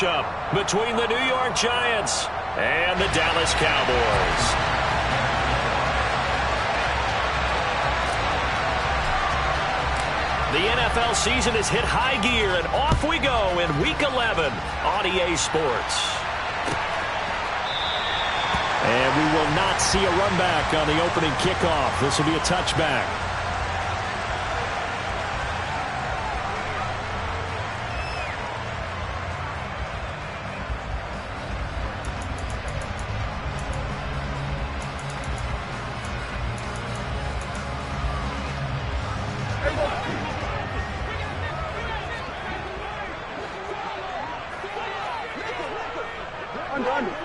Up between the New York Giants and the Dallas Cowboys. The NFL season has hit high gear, and off we go in Week 11 on EA Sports. And we will not see a run back on the opening kickoff. This will be a touchback.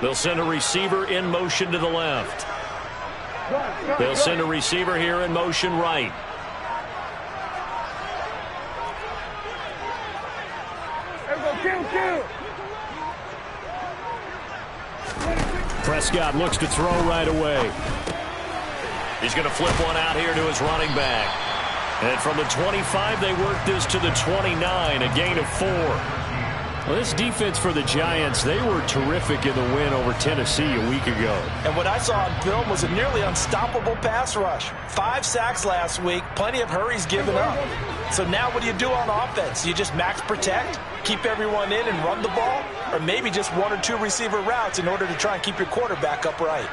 They'll send a receiver in motion to the left. They'll send a receiver here in motion right. Prescott looks to throw right away. He's going to flip one out here to his running back. And from the 25, they work this to the 29, a gain of 4. Well, this defense for the Giants, they were terrific in the win over Tennessee a week ago. And what I saw on film was a nearly unstoppable pass rush. 5 sacks last week, plenty of hurries given up. So now what do you do on offense? You just max protect, keep everyone in and run the ball, or maybe just 1 or 2 receiver routes in order to try and keep your quarterback upright.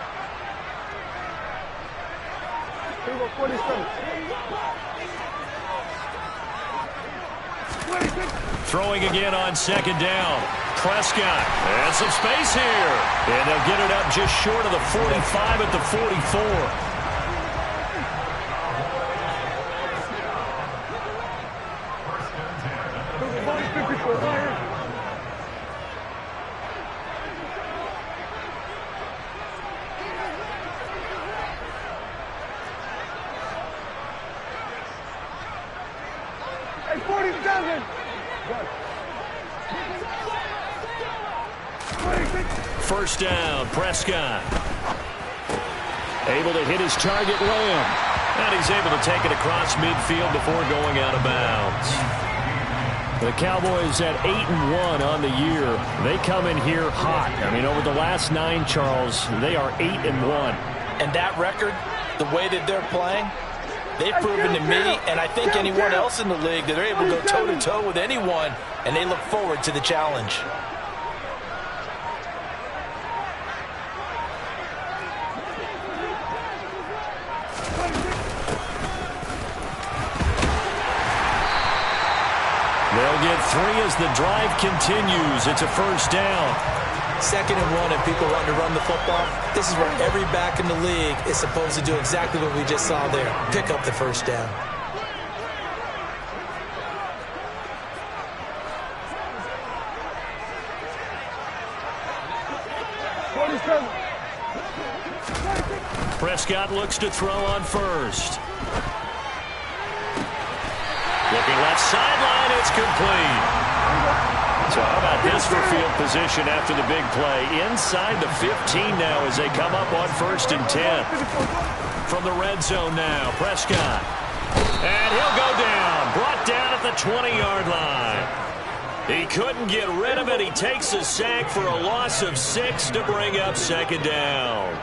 Throwing again on second down. Prescott. And some space here. And they'll get it up just short of the 45 at the 44. First down, Prescott. Able to hit his target, Lamb. And he's able to take it across midfield before going out of bounds. The Cowboys at 8-1 on the year. They come in here hot. I mean, over the last 9, Charles, they are 8-1. And that record, the way that they're playing, they've proven to me, and I think anyone else in the league, that they're able to go toe-to-toe with anyone, and they look forward to the challenge. They'll get 3 as the drive continues. It's a first down. 2nd and 1 and people want to run the football. This is where every back in the league is supposed to do exactly what we just saw there. Pick up the first down. Prescott looks to throw on first. Looking left sideline, it's complete. So how about this for field position after the big play? Inside the 15 now as they come up on 1st and 10. From the red zone now, Prescott. And he'll go down. Brought down at the 20-yard line. He couldn't get rid of it. He takes a sack for a loss of 6 to bring up 2nd down.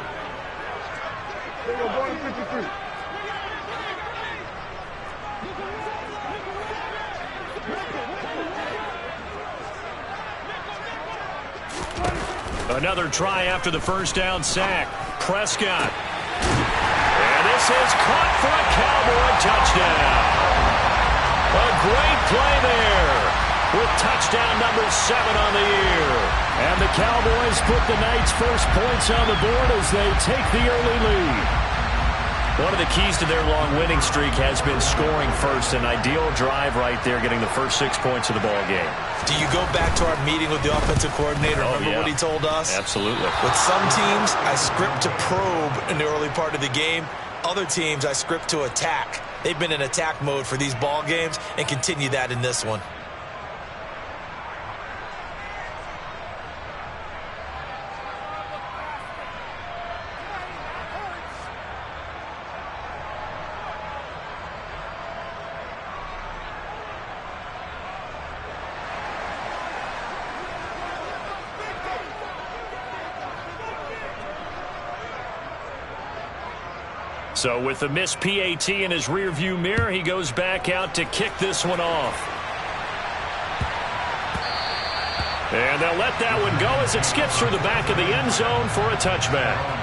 Another try after the first down sack. Prescott. And this is caught for a Cowboy touchdown. A great play there with touchdown number 7 on the year. And the Cowboys put the night's first points on the board as they take the early lead. One of the keys to their long winning streak has been scoring first. An ideal drive right there, getting the first 6 points of the ball game. Do you go back to our meeting with the offensive coordinator? Remember what he told us? Absolutely. With some teams, I script to probe in the early part of the game. Other teams, I script to attack. They've been in attack mode for these ball games and continue that in this one. So with the missed PAT in his rearview mirror, he goes back out to kick this one off. And they'll let that one go as it skips through the back of the end zone for a touchback.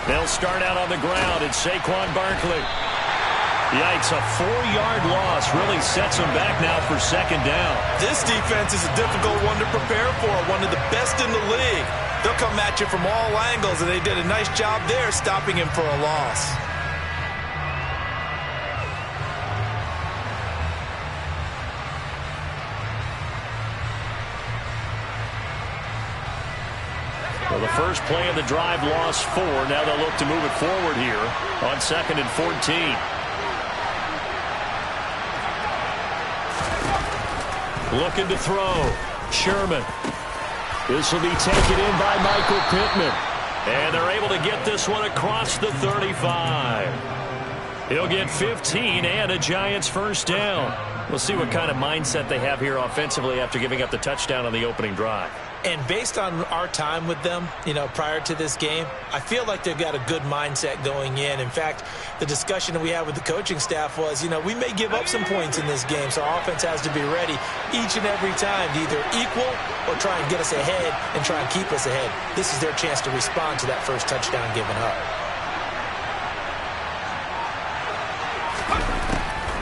They'll start out on the ground. It's Saquon Barkley. Yikes, a 4-yard loss really sets them back now for second down. This defense is a difficult one to prepare for, one of the best in the league. They'll come at you from all angles, and they did a nice job there stopping him for a loss. Well, the first play of the drive lost 4. Now they'll look to move it forward here on 2nd and 14. Looking to throw. Sherman. This will be taken in by Michael Pittman. And they're able to get this one across the 35. He'll get 15 and a Giants first down. We'll see what kind of mindset they have here offensively after giving up the touchdown on the opening drive. And based on our time with them, prior to this game, I feel like they've got a good mindset going in. In fact, the discussion that we had with the coaching staff was, we may give up some points in this game, so our offense has to be ready each and every time to either equal or try and get us ahead and try and keep us ahead. This is their chance to respond to that first touchdown given up.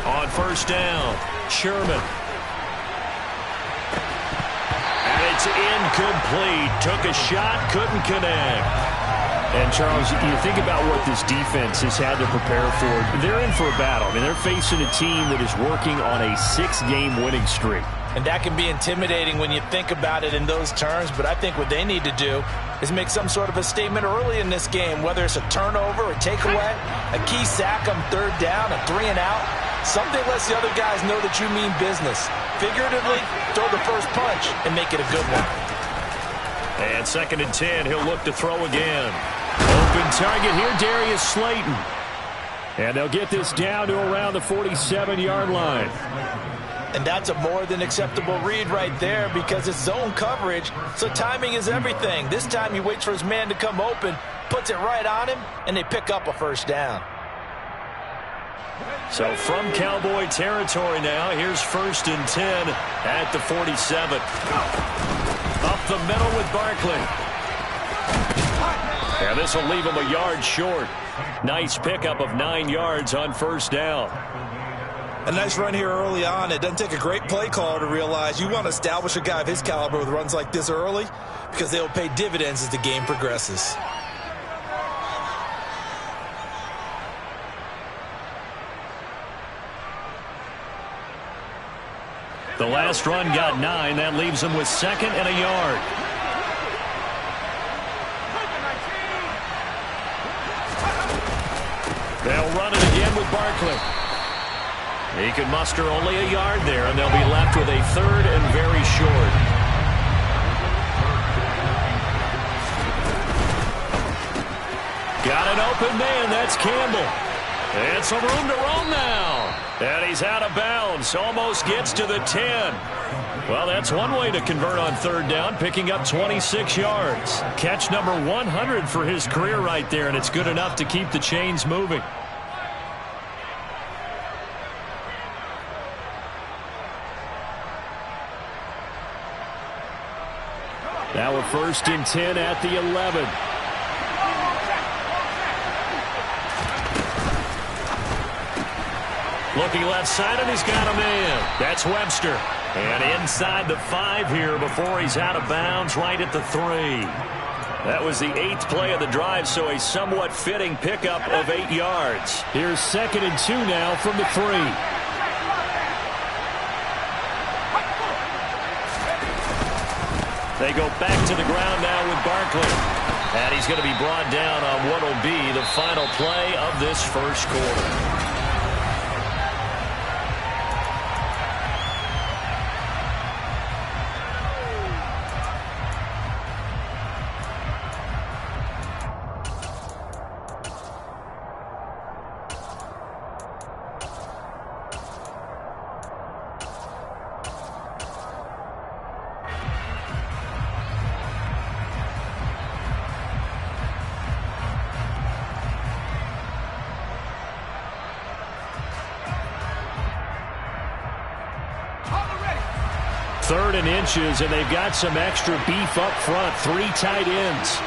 On first down, Sherman. It's incomplete. Took a shot, couldn't connect. And, Charles, you think about what this defense has had to prepare for. They're in for a battle. I mean, they're facing a team that is working on a 6-game winning streak. And that can be intimidating when you think about it in those terms, but I think what they need to do is make some sort of a statement early in this game, whether it's a turnover, a takeaway, a key sack on 3rd down, a 3-and-out. Something lets the other guys know that you mean business. Figuratively, throw the first punch and make it a good one. And 2nd and 10, he'll look to throw again. Open target here, Darius Slayton. And they'll get this down to around the 47-yard line. And that's a more than acceptable read right there because it's zone coverage, so timing is everything. This time he waits for his man to come open, puts it right on him, and they pick up a first down. So from Cowboy territory now, here's 1st and 10 at the 47. Up the middle with Barkley. And this will leave him a yard short. Nice pickup of 9 yards on first down. A nice run here early on. It doesn't take a great play caller to realize you want to establish a guy of his caliber with runs like this early because they'll pay dividends as the game progresses. The last run got 9. That leaves them with 2nd and a yard. They'll run it again with Barkley. He can muster only a yard there, and they'll be left with a 3rd and very short. Got an open man. That's Campbell. And some room to roam now. And he's out of bounds. Almost gets to the 10. Well, that's one way to convert on 3rd down, picking up 26 yards. Catch number 100 for his career right there, and it's good enough to keep the chains moving. Now a 1st and 10 at the 11. Looking left side, and he's got a man. That's Webster. And inside the 5 here before he's out of bounds, right at the 3. That was the 8th play of the drive, so a somewhat fitting pickup of 8 yards. Here's 2nd and 2 now from the 3. They go back to the ground now with Barkley. And he's going to be brought down on what will be the final play of this first quarter. 3rd and inches, and they've got some extra beef up front. 3 tight ends.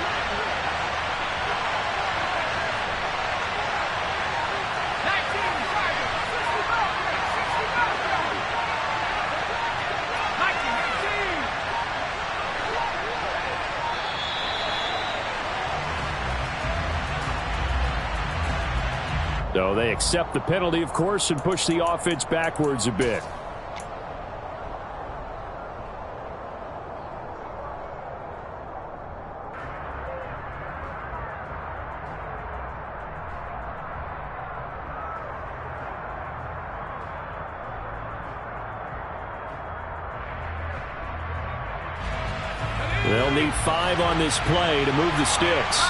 So they accept the penalty, of course, and push the offense backwards a bit. They'll need 5 on this play to move the sticks.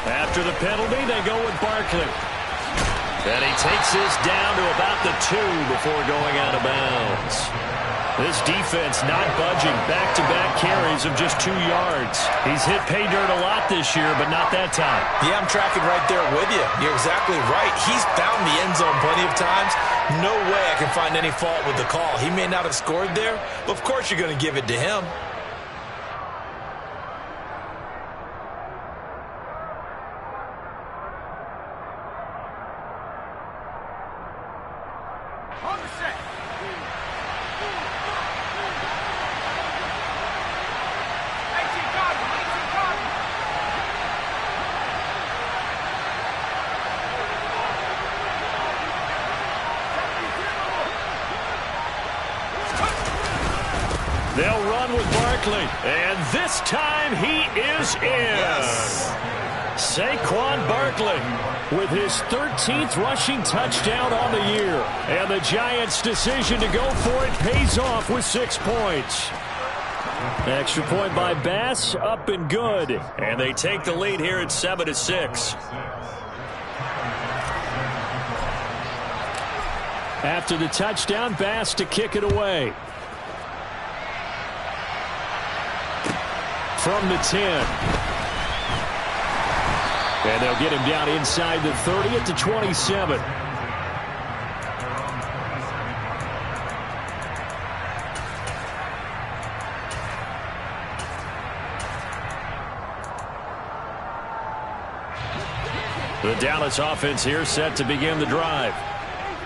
After the penalty, they go with Barkley. And he takes this down to about the 2 before going out of bounds. This defense not budging. Back-to-back carries of just 2 yards. He's hit pay dirt a lot this year, but not that time. Yeah, I'm tracking right there with you. You're exactly right. He's found the end zone plenty of times. No way I can find any fault with the call. He may not have scored there, but of course you're going to give it to him. They'll run with Barkley, and this time he is in. Yes. Saquon Barkley with his 13th rushing touchdown on the year. And the Giants' decision to go for it pays off with 6 points. Extra point by Bass, up and good. And they take the lead here at 7-6. After the touchdown, Bass to kick it away. From the 10. And they'll get him down inside the 30 at the 27. The Dallas offense here set to begin the drive.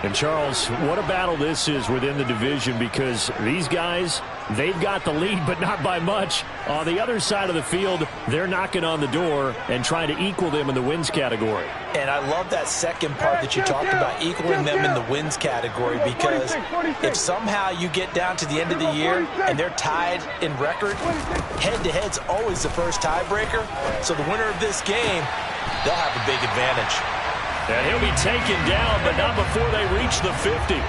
And Charles, what a battle this is within the division, because these guys, they've got the lead, but not by much. On the other side of the field, they're knocking on the door and trying to equal them in the wins category. And I love that second part that you talked about, equaling them in the wins category, because if somehow you get down to the end of the year and they're tied in record, head-to-head's always the first tiebreaker. So the winner of this game, they'll have a big advantage. And he'll be taken down, but not before they reach the 50.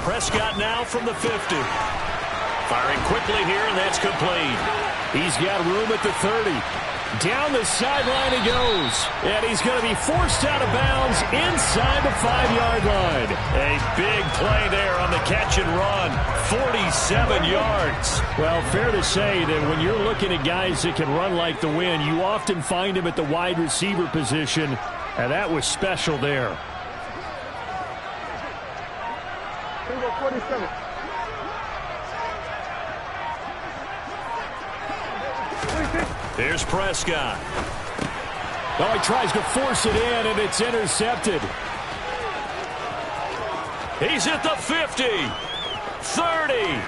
Prescott now from the 50. Firing quickly here, and that's complete. He's got room at the 30. Down the sideline he goes. And he's going to be forced out of bounds inside the 5-yard line. A big play there on the catch and run. 47 yards. Well, fair to say that when you're looking at guys that can run like the wind, you often find him at the wide receiver position. And that was special there. 47. Here's Prescott. Oh, he tries to force it in, and it's intercepted. He's at the 50, 30,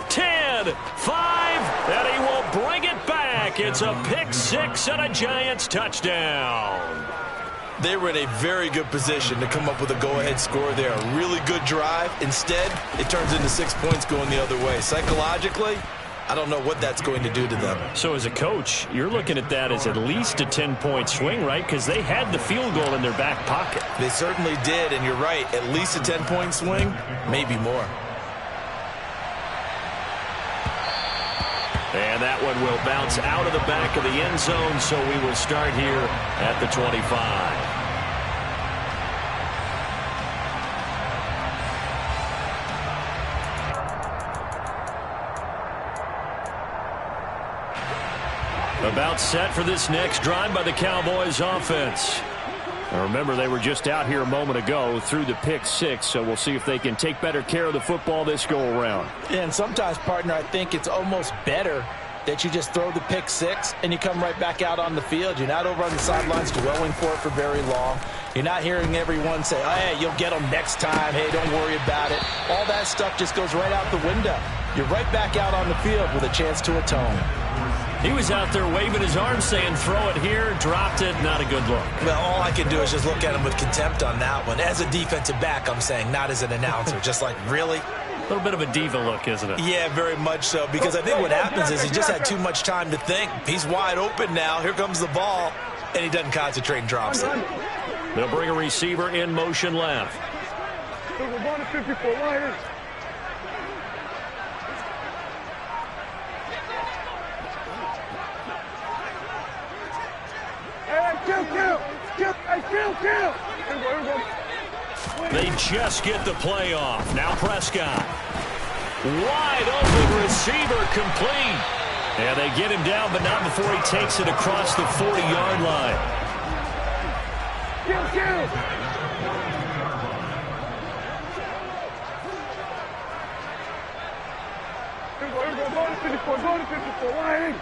10, 5, and he will bring it back. It's a pick 6 and a Giants touchdown. They were in a very good position to come up with a go-ahead score there. A really good drive. Instead, it turns into 6 points going the other way. Psychologically, I don't know what that's going to do to them. So as a coach, you're looking at that as at least a 10-point swing, right? Because they had the field goal in their back pocket. They certainly did, and you're right. At least a 10-point swing, maybe more. And that one will bounce out of the back of the end zone, so we will start here at the 25. About set for this next drive by the Cowboys offense. Now remember, they were just out here a moment ago through the pick six, so we'll see if they can take better care of the football this go-around. And sometimes, partner, I think it's almost better that you just throw the pick six and you come right back out on the field. You're not over on the sidelines dwelling for it for very long. You're not hearing everyone say, oh, hey, you'll get them next time. Hey, don't worry about it. All that stuff just goes right out the window. You're right back out on the field with a chance to atone. He was out there waving his arms saying, throw it here, dropped it, not a good look. Well, all I can do is just look at him with contempt on that one. As a defensive back, I'm saying, not as an announcer. Just like, really? A little bit of a diva look, isn't it? Yeah, very much so, because I think what happens is he just had too much time to think. He's wide open now. Here comes the ball, and he doesn't concentrate and drops it. They'll bring a receiver in motion left. We're going to 54 Lions. Kill. They just get the play off. Now Prescott. Wide open receiver complete. And they get him down, but not before he takes it across the 40-yard line. Kill. Go to 54 Lions.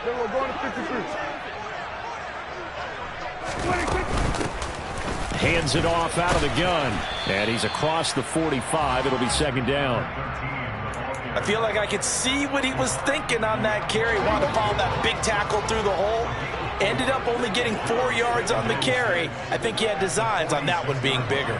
Then we're going to 53. Hands it off out of the gun. And he's across the 45. It'll be second down. I feel like I could see what he was thinking on that carry. Wanted to follow that big tackle through the hole. Ended up only getting 4 yards on the carry. I think he had designs on that one being bigger.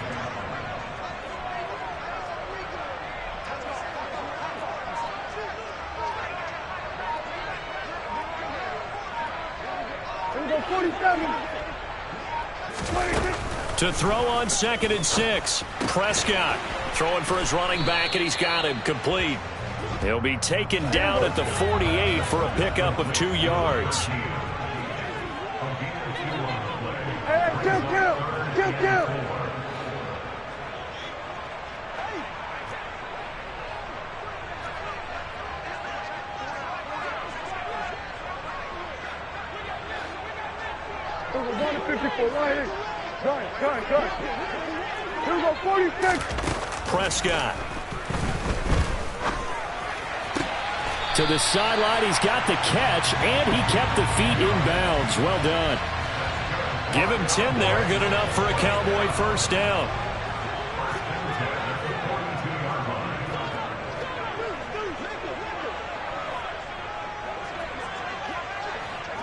To throw on 2nd and 6. Prescott throwing for his running back, and he's got him complete. He'll be taken down at the 48 for a pickup of 2 yards. Hey, kill. We're going to 54 Lions. Gun. Here we go, 46. Prescott. To the sideline, he's got the catch, and he kept the feet in bounds. Well done. Give him 10 there, good enough for a Cowboy first down.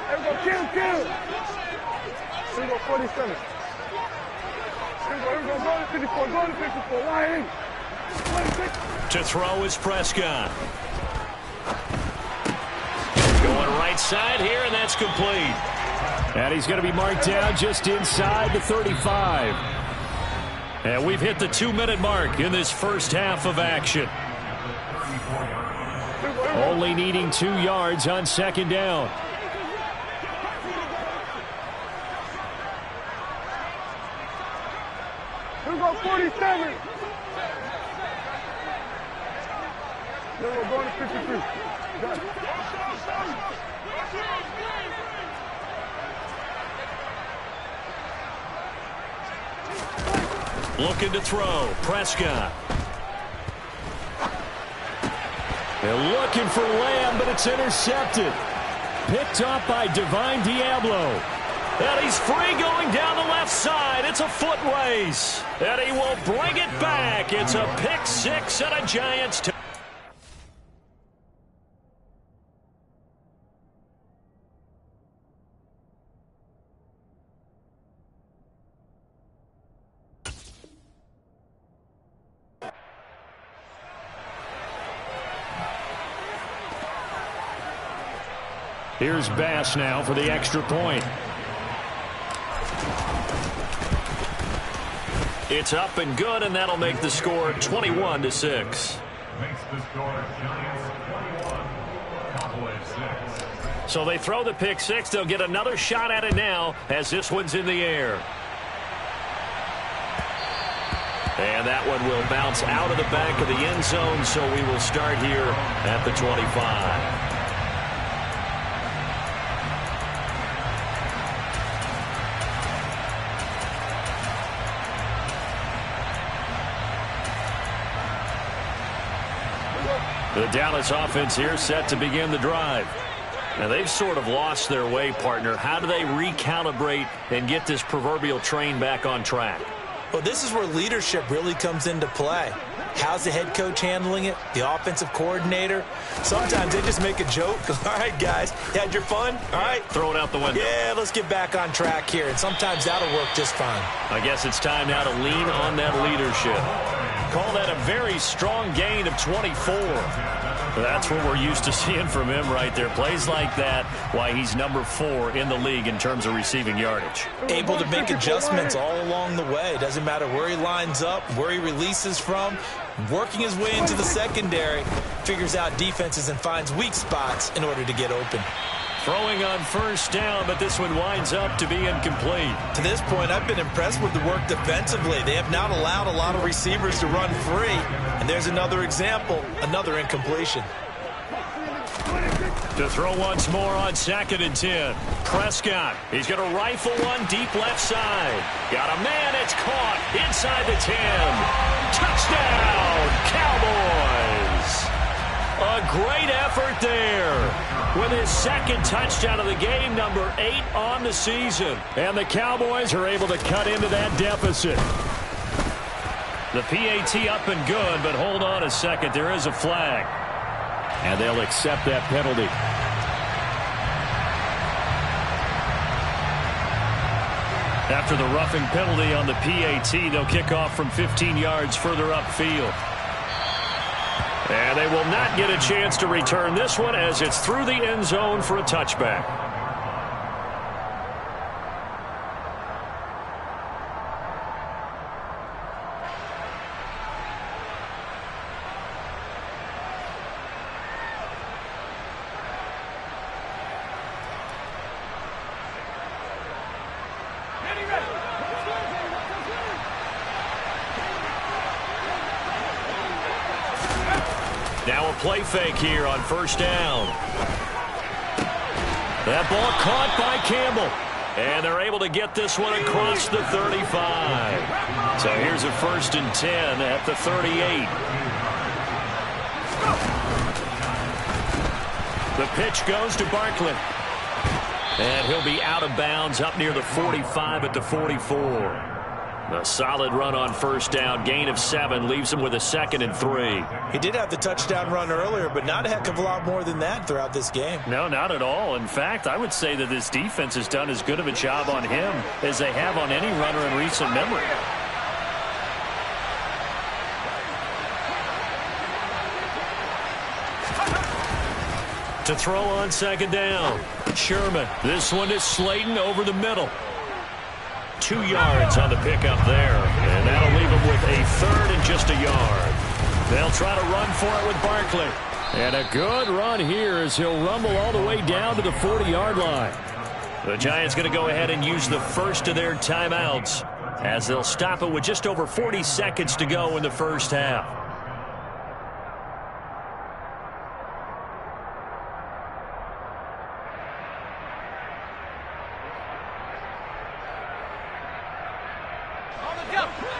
Here we go, kill. Here we go, 47. Go to 54 Lions. 26. To throw is Prescott. Going right side here, and that's complete. And he's going to be marked down just inside the 35. And we've hit the 2-minute mark in this first half of action. Only needing 2 yards on second down. Here we go, 47. Then we're going to 53. Got it. Looking to throw. Prescott. They're looking for Lamb, but it's intercepted. Picked up by Divine Diablo. And he's free going down the left side. It's a foot race. And he will bring it back. It's a pick six and a Giants touchdown. Here's Bass now for the extra point. It's up and good, and that'll make the score 21-6. Makes the score Giants 21, Cowboys 6. So they throw the pick six. They'll get another shot at it now as this one's in the air. And that one will bounce out of the back of the end zone, so we will start here at the 25. The Dallas offense here set to begin the drive. Now, they've sort of lost their way, partner. How do they recalibrate and get this proverbial train back on track? Well, this is where leadership really comes into play. How's the head coach handling it? The offensive coordinator? Sometimes they just make a joke. All right, guys, you had your fun? All right. Throw it out the window. Yeah, let's get back on track here. And sometimes that'll work just fine. I guess it's time now to lean on that leadership. Call that a very strong gain of 24. That's what we're used to seeing from him right there. Plays like that, why he's number 4 in the league in terms of receiving yardage. Able to make adjustments all along the way. Doesn't matter where he lines up, where he releases from. Working his way into the secondary. Figures out defenses and finds weak spots in order to get open. Throwing on first down, but this one winds up to be incomplete. To this point, I've been impressed with the work defensively. They have not allowed a lot of receivers to run free. And there's another example, another incompletion. To throw once more on 2nd and 10. Prescott, he's going to rifle one deep left side. Got a man, it's caught inside the 10. Touchdown, Cowboys! A great effort there with his second touchdown of the game, number 8 on the season. And the Cowboys are able to cut into that deficit. The PAT up and good, but hold on a second. There is a flag. And they'll accept that penalty. After the roughing penalty on the PAT, they'll kick off from 15 yards further upfield. And they will not get a chance to return this one as it's through the end zone for a touchback. Now a play fake here on first down. That ball caught by Campbell. And they're able to get this one across the 35. So here's a 1st and 10 at the 38. The pitch goes to Barkley. And he'll be out of bounds up near the 45 at the 44. A solid run on first down. Gain of 7 leaves him with a 2nd and 3. He did have the touchdown run earlier, but not a heck of a lot more than that throughout this game. No, not at all. In fact, I would say that this defense has done as good of a job on him as they have on any runner in recent memory. To throw on 2nd down. Sherman. This one is Slayton over the middle. 2 yards on the pickup there. And that'll leave him with a 3rd and just a yard. They'll try to run for it with Barkley. And a good run here as he'll rumble all the way down to the 40-yard line. The Giants going to go ahead and use the first of their timeouts as they'll stop it with just over 40 seconds to go in the first half.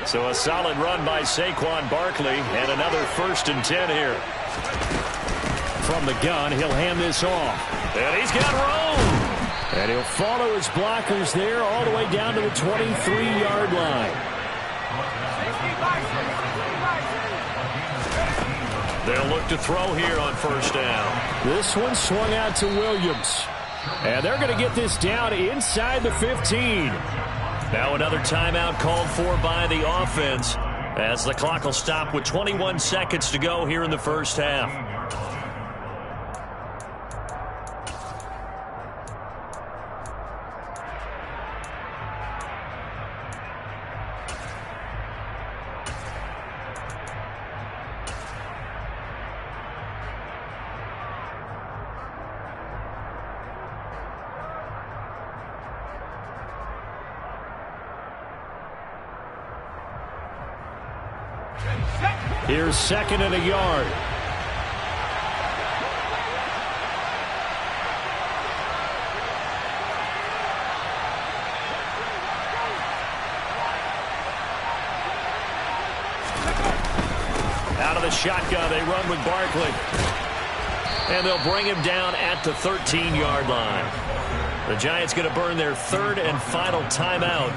So a solid run by Saquon Barkley and another 1st and 10 here. From the gun, he'll hand this off. And he's got room. And he'll follow his blockers there all the way down to the 23-yard line. They'll look to throw here on first down. This one swung out to Williams. And they're going to get this down inside the 15. Now another timeout called for by the offense as the clock will stop with 21 seconds to go here in the first half. Here's 2nd and a yard. Out of the shotgun, they run with Barkley. And they'll bring him down at the 13-yard line. The Giants going to burn their 3rd and final timeout.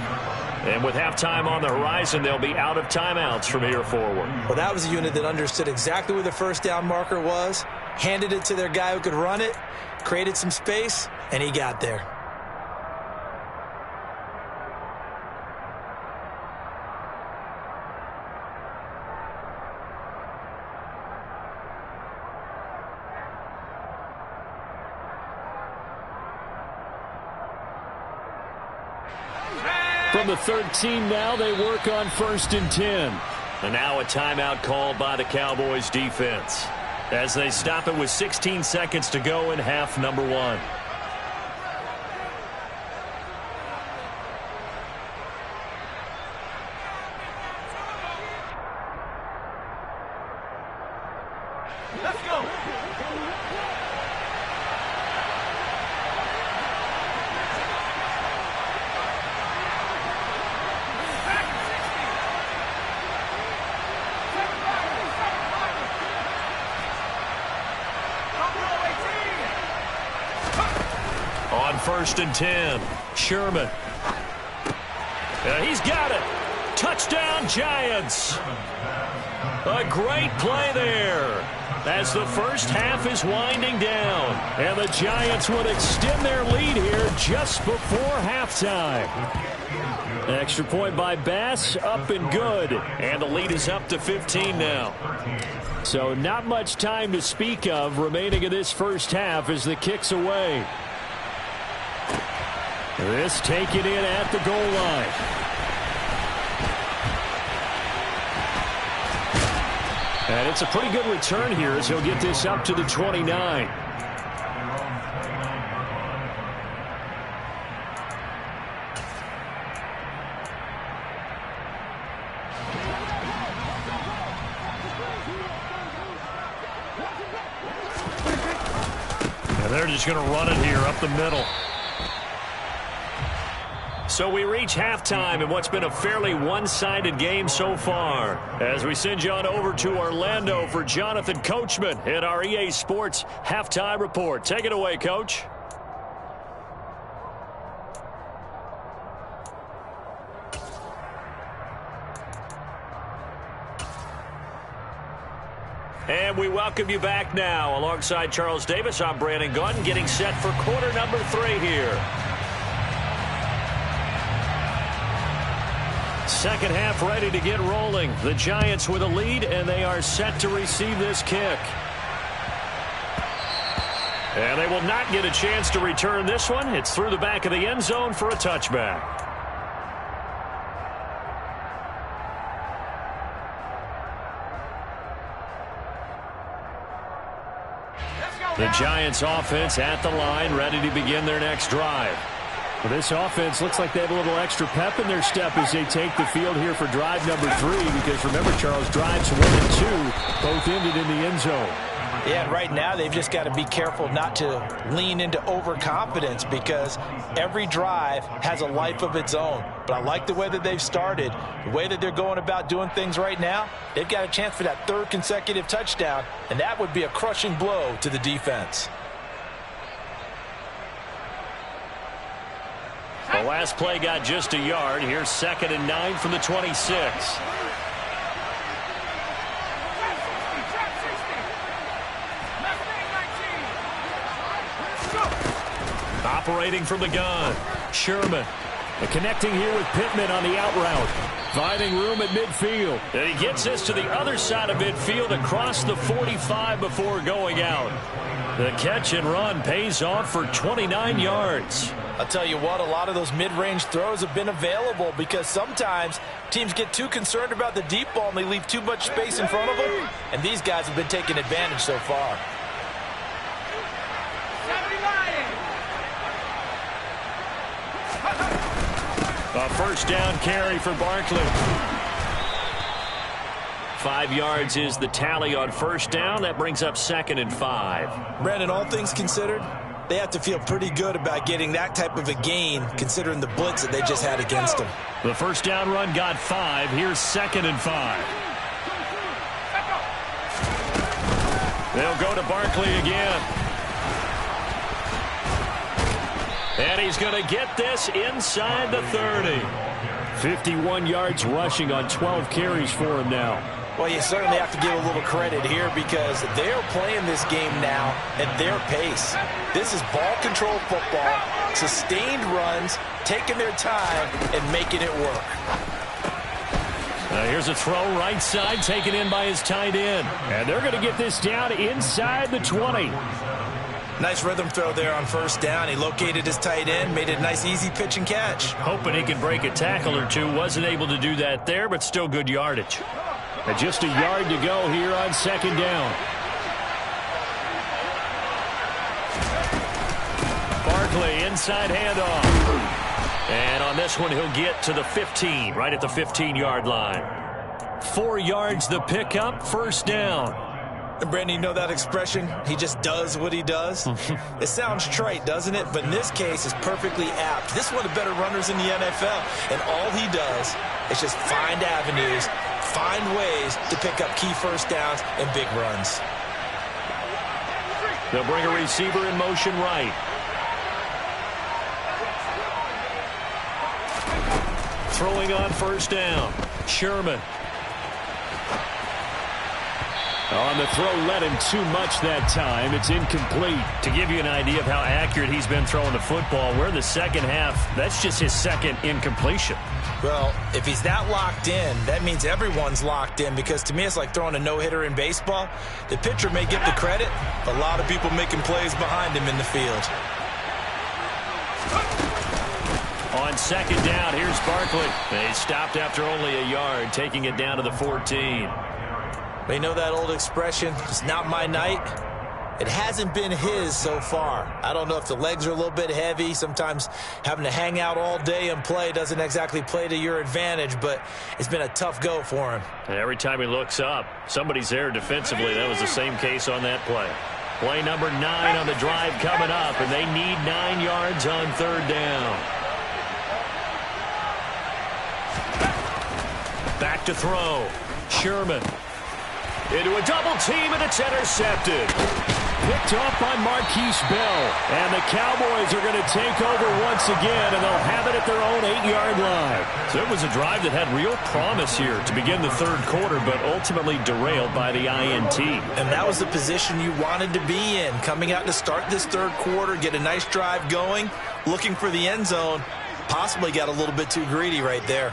And with halftime on the horizon, they'll be out of timeouts from here forward. Well, that was a unit that understood exactly where the first down marker was, handed it to their guy who could run it, created some space, and he got there. From the 13 now, they work on 1st and 10. And now a timeout called by the Cowboys defense as they stop it with 16 seconds to go in half number 1. Let's go. On 1st and 10, Sherman. He's got it. Touchdown, Giants. A great play there as the first half is winding down. And the Giants would extend their lead here just before halftime. Extra point by Bass, up and good. And the lead is up to 15 now. So not much time to speak of remaining in this first half as the kick's away. This taken in at the goal line. And it's a pretty good return here as he'll get this up to the 29. And they're just going to run it here up the middle. So we reach halftime in what's been a fairly one-sided game so far. As we send you on over to Orlando for Jonathan Coachman in our EA Sports Halftime Report. Take it away, Coach. And we welcome you back now. Alongside Charles Davis, I'm Brandon Gaudin, getting set for quarter number 3 here. Second half ready to get rolling. The Giants with a lead, and they are set to receive this kick. And they will not get a chance to return this one. It's through the back of the end zone for a touchback. The Giants offense at the line, ready to begin their next drive. Well, this offense looks like they have a little extra pep in their step as they take the field here for drive number 3, because remember, Charles, drives 1 and 2 both ended in the end zone. Yeah, and right now they've just got to be careful not to lean into overconfidence, because every drive has a life of its own. But I like the way that they've started, the way that they're going about doing things right now. They've got a chance for that 3rd consecutive touchdown, and that would be a crushing blow to the defense. The last play got just a yard. Here's 2nd and 9 from the 26. Operating from the gun, Sherman. And connecting here with Pittman on the out route. Finding room at midfield. And he gets this to the other side of midfield across the 45 before going out. The catch and run pays off for 29 yards. I'll tell you what, a lot of those mid-range throws have been available, because sometimes teams get too concerned about the deep ball and they leave too much space in front of them. And these guys have been taking advantage so far. A first down carry for Barkley. 5 yards is the tally on first down. That brings up 2nd and 5. Brandon, all things considered, they have to feel pretty good about getting that type of a gain, considering the blitz that they just had against them. The first down run got 5. Here's 2nd and 5. They'll go to Barkley again. And he's going to get this inside the 30. 51 yards rushing on 12 carries for him now. Well, you certainly have to give a little credit here because they're playing this game now at their pace. This is ball control football, sustained runs, taking their time and making it work. Here's a throw right side taken in by his tight end. And they're going to get this down inside the 20. Nice rhythm throw there on first down. He located his tight end, made it a nice easy pitch and catch. Hoping he could break a tackle or two. Wasn't able to do that there, but still good yardage. And just a yard to go here on 2nd down. Barkley inside handoff. And on this one, he'll get to the 15, right at the 15-yard line. 4 yards the pickup, first down. And Brandon, you know that expression? He just does what he does? It sounds trite, doesn't it? But in this case, it's perfectly apt. This is one of the better runners in the NFL. And all he does is just find avenues, find ways to pick up key first downs and big runs. They'll bring a receiver in motion right. Throwing on first down. Sherman. On the throw, led him too much that time. It's incomplete. To give you an idea of how accurate he's been throwing the football, we're in the second half. That's just his second incompletion. Well, if he's that locked in, that means everyone's locked in, because to me it's like throwing a no-hitter in baseball. The pitcher may get the credit, a lot of people making plays behind him in the field. On 2nd down, here's Barkley. They stopped after only a yard, taking it down to the 14. They know that old expression, it's not my night. It hasn't been his so far. I don't know if the legs are a little bit heavy. Sometimes having to hang out all day and play doesn't exactly play to your advantage, but it's been a tough go for him. And every time he looks up, somebody's there defensively. That was the same case on that play. Play number 9 on the drive coming up, and they need 9 yards on 3rd down. Back to throw. Sherman. Into a double team, and it's intercepted. Picked off by Marquise Bell. And the Cowboys are going to take over once again, and they'll have it at their own 8-yard line. So it was a drive that had real promise here to begin the 3rd quarter, but ultimately derailed by the INT. And that was the position you wanted to be in, coming out to start this 3rd quarter, get a nice drive going, looking for the end zone. Possibly got a little bit too greedy right there.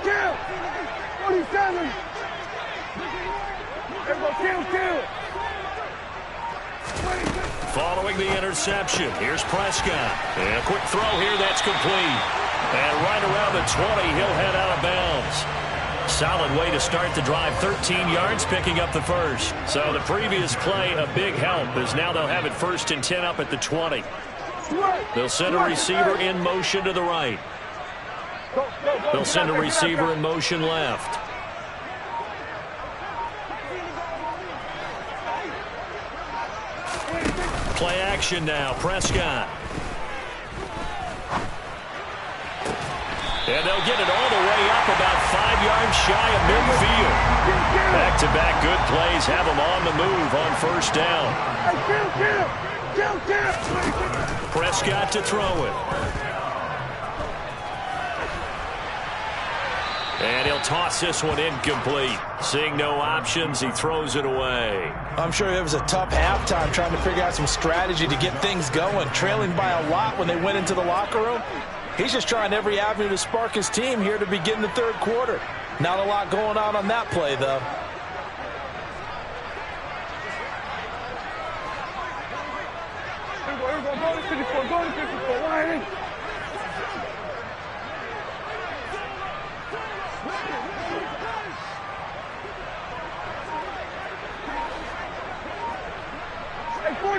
Kill! 47! Kill! Following the interception, here's Prescott. And a quick throw here, that's complete. And right around the 20, he'll head out of bounds. Solid way to start the drive. 13 yards, picking up the first. So the previous play, a big help, as now they'll have it 1st and 10 up at the 20. They'll send a receiver in motion to the right. They'll send a receiver in motion left. Play action now. Prescott. And they'll get it all the way up about 5 yards shy of midfield. Back-to-back good plays have them on the move on 1st down. Prescott to throw it. And he'll toss this one incomplete. Seeing no options, he throws it away. I'm sure it was a tough halftime trying to figure out some strategy to get things going. Trailing by a lot when they went into the locker room. He's just trying every avenue to spark his team here to begin the 3rd quarter. Not a lot going on that play, though. Go to 54, line in.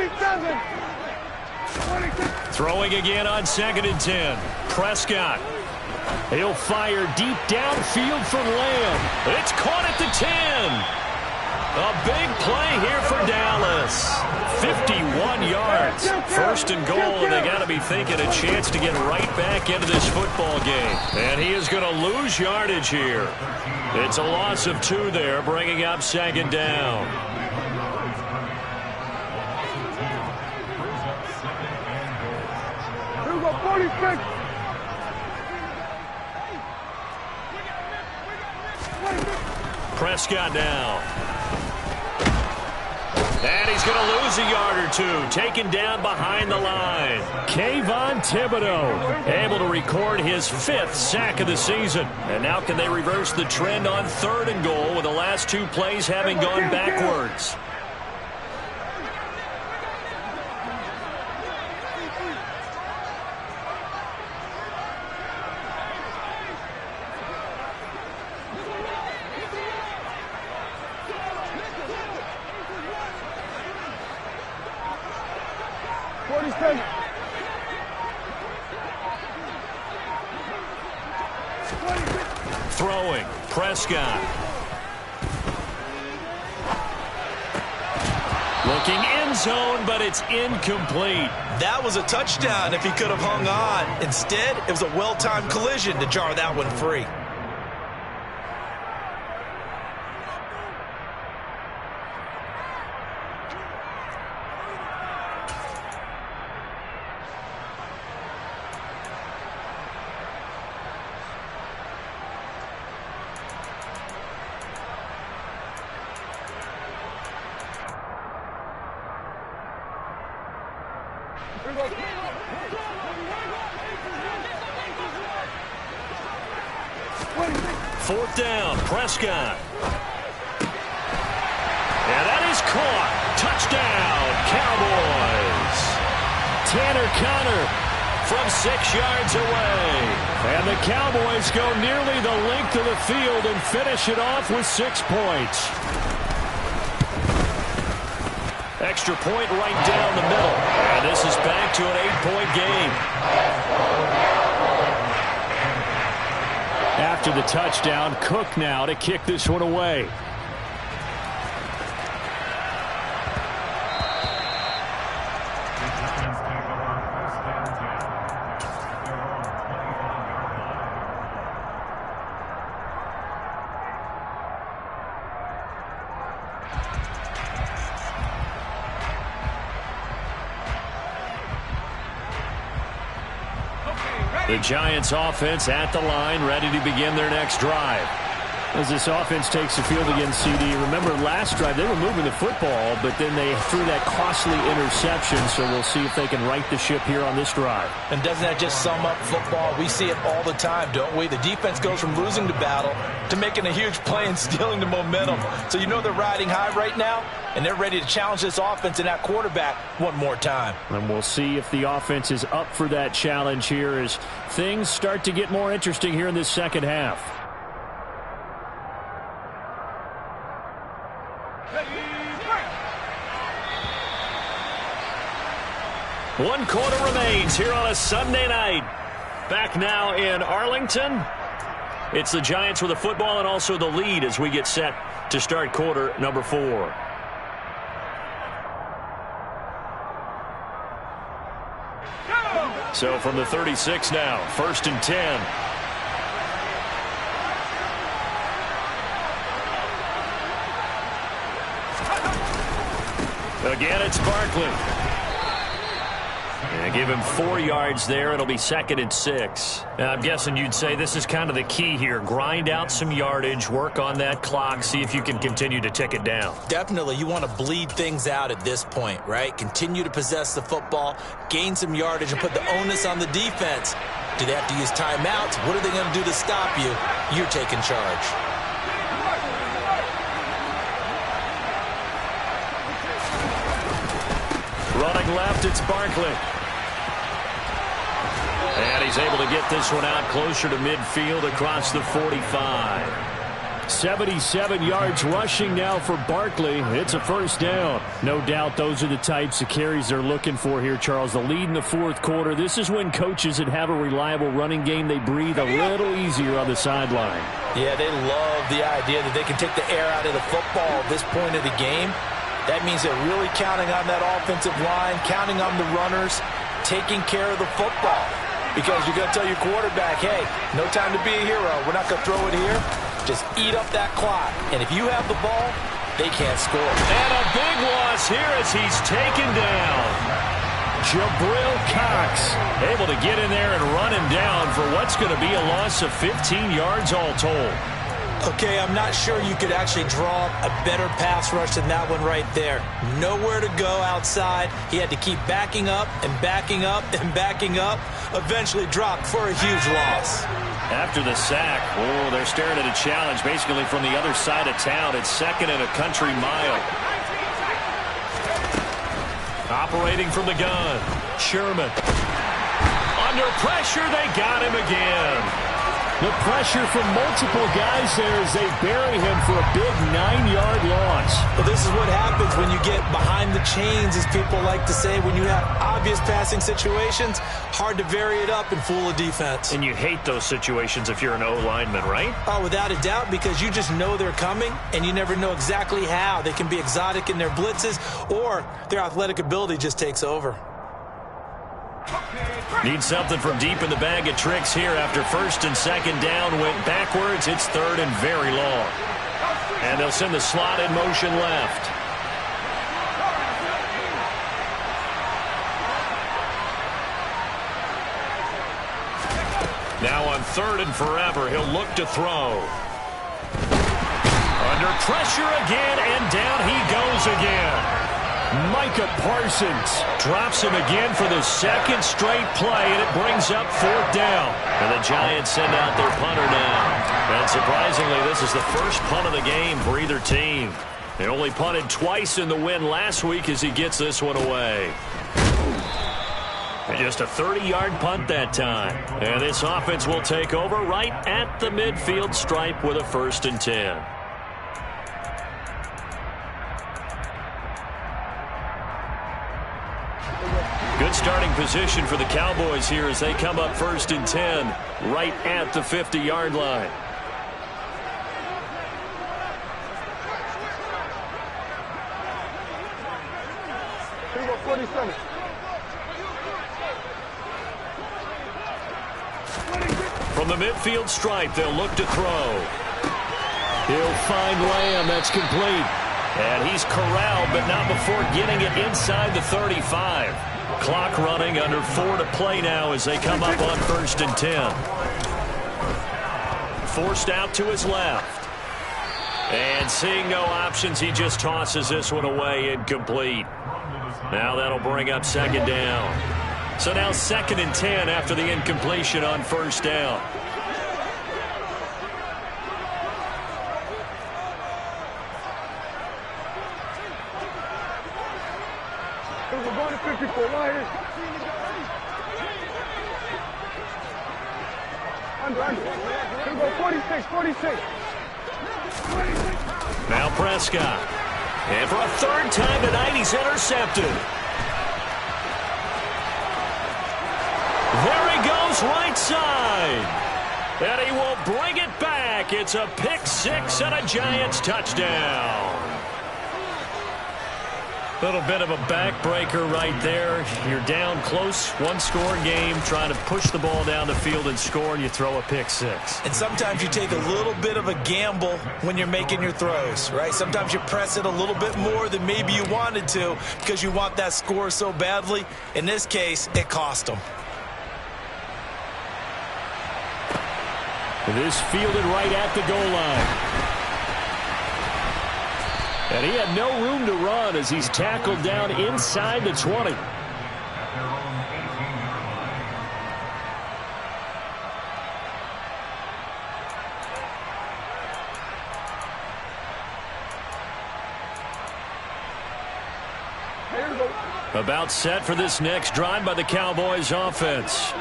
27. 26. Throwing again on 2nd and 10. Prescott. He'll fire deep downfield for Lamb. It's caught at the 10. A big play here for Dallas. 51 yards. 1st and goal, and they got to be thinking a chance to get right back into this football game. And he is going to lose yardage here. It's a loss of 2 there, bringing up 2nd down. Here we go, 46. Prescott now. And he's going to lose a yard or 2. Taken down behind the line. Kayvon Thibodeaux able to record his 5th sack of the season. And now can they reverse the trend on 3rd and goal with the last 2 plays having gone backwards? Throwing, Prescott. Looking end zone, but it's incomplete. That was a touchdown if he could have hung on. Instead, it was a well-timed collision to jar that one free. Fourth down, Prescott. And that is caught. Touchdown, Cowboys. Tanner Conner from 6 yards away. And the Cowboys go nearly the length of the field and finish it off with 6 points. Extra point right down the middle. And this is back to an 8-point game. After the touchdown, Cook now to kick this one away. The Giants offense at the line, ready to begin their next drive. As this offense takes the field against CD, remember last drive they were moving the football, but then they threw that costly interception, so we'll see if they can right the ship here on this drive. And doesn't that just sum up football? We see it all the time, don't we? The defense goes from losing the battle to making a huge play and stealing the momentum. So you know they're riding high right now, and they're ready to challenge this offense and that quarterback one more time. And we'll see if the offense is up for that challenge here as things start to get more interesting here in this second half. One quarter remains here on a Sunday night. Back now in Arlington. It's the Giants with the football and also the lead as we get set to start quarter number 4. So from the 36 now, 1st and 10. Again, it's Barkley. And give him 4 yards there. It'll be 2nd and 6. Now, I'm guessing you'd say this is kind of the key here. Grind out some yardage, work on that clock, see if you can continue to tick it down. Definitely. You want to bleed things out at this point, right? Continue to possess the football, gain some yardage, and put the onus on the defense. Do they have to use timeouts? What are they going to do to stop you? You're taking charge. Running left, it's Barkley. And he's able to get this one out closer to midfield across the 45. 77 yards rushing now for Barkley. It's a first down. No doubt those are the types of carries they're looking for here, Charles. The lead in the fourth quarter. This is when coaches that have a reliable running game, they breathe a little easier on the sideline. Yeah, they love the idea that they can take the air out of the football at this point of the game. That means they're really counting on that offensive line, counting on the runners, taking care of the football. Because you're going to tell your quarterback, hey, no time to be a hero. We're not going to throw it here. Just eat up that clock. And if you have the ball, they can't score. And a big loss here as he's taken down. Jabril Cox able to get in there and run him down for what's going to be a loss of 15 yards all told. Okay, I'm not sure you could actually draw a better pass rush than that one right there. Nowhere to go outside. He had to keep backing up and backing up and backing up. Eventually dropped for a huge loss. After the sack, oh, they're staring at a challenge basically from the other side of town. It's second and a country mile. Operating from the gun, Sherman. Under pressure, they got him again. The pressure from multiple guys there as they bury him for a big 9-yard loss. Well, this is what happens when you get behind the chains, as people like to say. When you have obvious passing situations, hard to vary it up and fool a defense. And you hate those situations if you're an O-lineman, right? Oh, without a doubt, because you just know they're coming, and you never know exactly how. They can be exotic in their blitzes, or their athletic ability just takes over. Need something from deep in the bag of tricks here after first and second down went backwards. It's third and very long. And they'll send the slot in motion left. Now on third and forever, he'll look to throw. Under pressure again, and down he goes again. Micah Parsons drops him again for the second straight play, and it brings up fourth down. And the Giants send out their punter now. And surprisingly, this is the first punt of the game for either team. They only punted twice in the win last week as he gets this one away. And just a 30-yard punt that time. And this offense will take over right at the midfield stripe with a 1st and 10. Good starting position for the Cowboys here as they come up 1st and 10 right at the 50-yard line. From the midfield stripe, they'll look to throw. He'll find Lamb. That's complete. And he's corralled, but not before getting it inside the 35. Clock running, under 4 to play now as they come up on 1st and 10. Forced out to his left. And seeing no options, he just tosses this one away, incomplete. Now that'll bring up 2nd down. So now 2nd and 10 after the incompletion on 1st down. We're going to 54, right here. Under. Here we go, 46. Now Prescott. And for a 3rd time tonight, he's intercepted. There he goes, right side. And he will bring it back. It's a pick 6 and a Giants touchdown. Little bit of a backbreaker right there. You're down close, 1-score game, trying to push the ball down the field and score, and you throw a pick 6. And sometimes you take a little bit of a gamble when you're making your throws, right? Sometimes you press it a little bit more than maybe you wanted to because you want that score so badly. In this case, it cost them. This fielded right at the goal line. And he had no room to run as he's tackled down inside the 20. About set for this next drive by the Cowboys offense.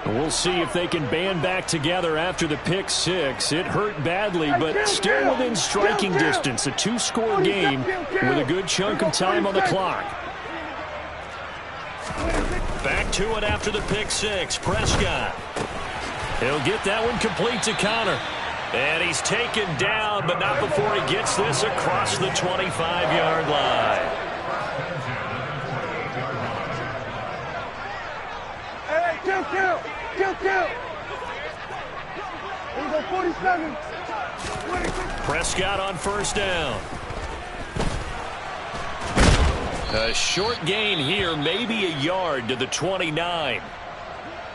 We'll see if they can band back together after the pick six. It hurt badly, but still within striking distance. A two-score game with a good chunk of time on the clock. Back to it after the pick six. Prescott. He'll get that one complete to Connor. And he's taken down, but not before he gets this across the 25-yard line. Hey, kill. Here we go, 47. Prescott on first down. A short gain here, maybe a yard to the 29.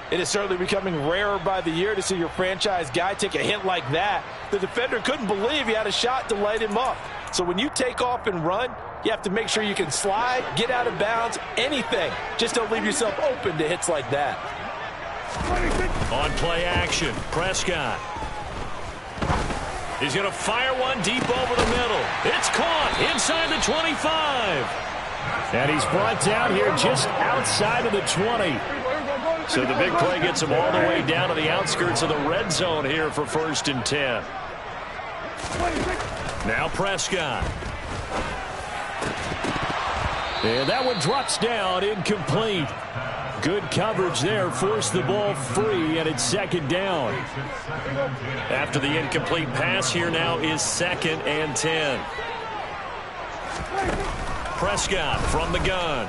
It is certainly becoming rarer by the year to see your franchise guy take a hit like that. The defender couldn't believe he had a shot to light him up. So when you take off and run, you have to make sure you can slide, get out of bounds, anything. Just don't leave yourself open to hits like that. On play action, Prescott. He's going to fire one deep over the middle. It's caught inside the 25. And he's brought down here just outside of the 20. So the big play gets him all the way down to the outskirts of the red zone here for 1st and 10. Now Prescott. And that one drops down, incomplete. Good coverage there, forced the ball free, and it's 2nd down. After the incomplete pass, here now is 2nd and 10. Prescott from the gun.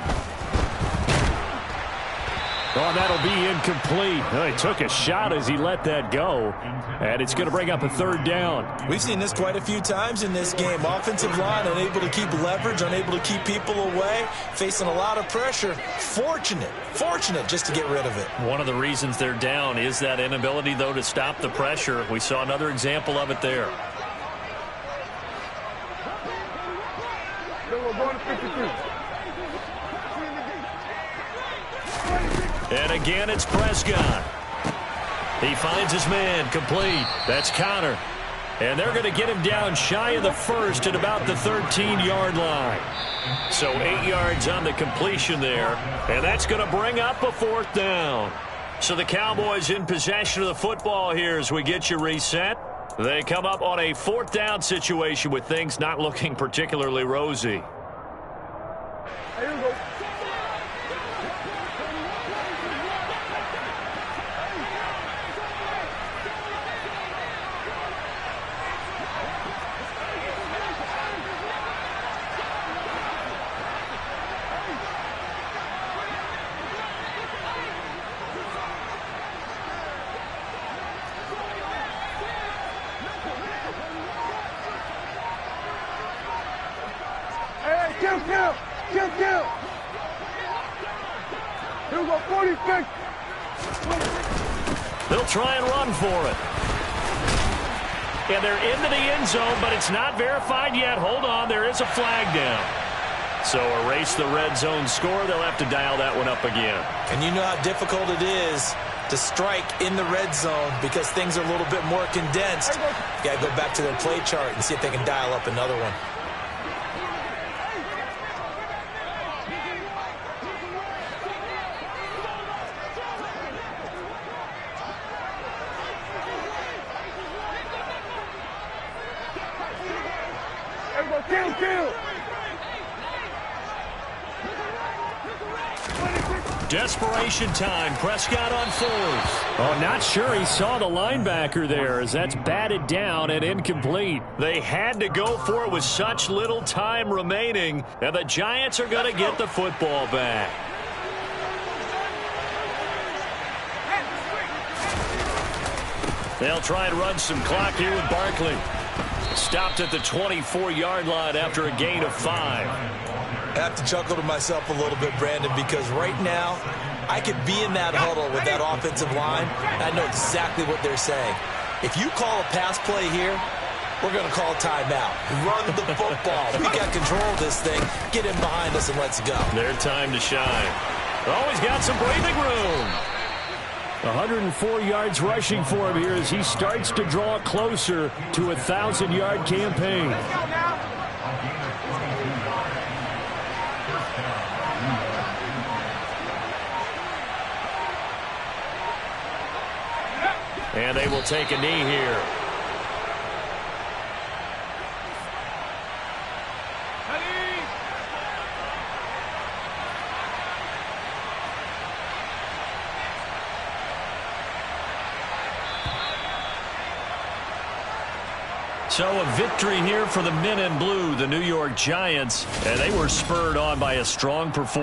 Oh, that'll be incomplete. Oh, he took a shot as he let that go. And it's going to bring up a 3rd down. We've seen this quite a few times in this game. Offensive line unable to keep leverage, unable to keep people away, facing a lot of pressure. Fortunate just to get rid of it. One of the reasons they're down is that inability, though, to stop the pressure. We saw another example of it there. And again, it's Prescott. He finds his man, complete. That's Connor. And they're going to get him down shy of the 1st at about the 13-yard line. So 8 yards on the completion there. And that's going to bring up a 4th down. So the Cowboys in possession of the football here as we get you reset. They come up on a 4th down situation with things not looking particularly rosy. Here we go. Kill. Here we go, 46. They'll try and run for it. And they're into the end zone, but it's not verified yet. Hold on, there is a flag down. So erase the red zone score. They'll have to dial that one up again. And you know how difficult it is to strike in the red zone because things are a little bit more condensed. You got to go back to their play chart and see if they can dial up another one. Kill. Desperation time. Prescott on 4th. Oh, not sure he saw the linebacker there as that's batted down and incomplete. They had to go for it with such little time remaining, and the Giants are going to get the football back. They'll try and run some clock here with Barkley. Stopped at the 24-yard line after a gain of 5. I have to chuckle to myself a little bit, Brandon, because right now I could be in that huddle with that offensive line, and I know exactly what they're saying. If you call a pass play here, we're going to call timeout. Run the football. We got control of this thing. Get in behind us and let's go. Their time to shine. Always got some breathing room. 104 yards rushing for him here as he starts to draw closer to a 1,000-yard campaign. And they will take a knee here. So a victory here for the men in blue, the New York Giants, and they were spurred on by a strong performance.